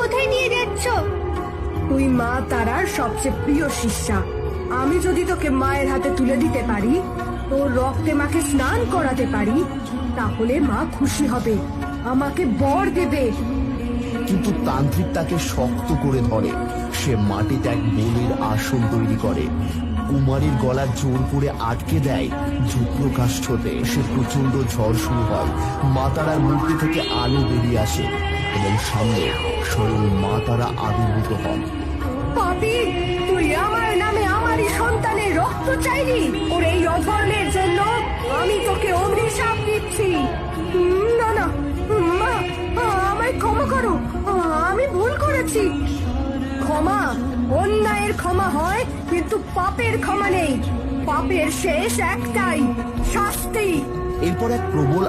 কোথায় নিয়ে যাচ্ছ? তুই মা তারার সবচেয়ে প্রিয় শিষ্যা। আমি যদি তোকে মায়ের হাতে তুলে দিতে পারি, তোর রক্তে মাকে স্নান করাতে পারি, তাহলে মা খুশি হবে, আমাকে বর দেবে। কিন্তু তান্ত্রিক তাকে শক্ত করে ধরে। সে মাটিতে এক বলির আসন তৈরি করে, কুমারীর গলা জোর করে আটকে দেয়। যুদ্ধকাষ্ঠতে সে প্রচন্ড ঝড় শুরু হয়। মা তারার মূর্তি থেকে আলো বেরিয়ে আসে এবং সামনে স্বয়ং মা তারা আবির্ভূত হন। পাপী, তুই আমার নামে আমারই সন্তানের রক্ত চাইলি। ওর এই অধর্মের জন্য আমি তোকে অভিশাপ দিচ্ছি। না না মা, আমায় ক্ষমা করো, আমি ভুল করেছি। ক্ষমা, অন্যায়ের ক্ষমা হয়, কিন্তু পাপের ক্ষমা নেই। পাপের শেষ একটাই, শাস্তি। এরপর এক প্রবল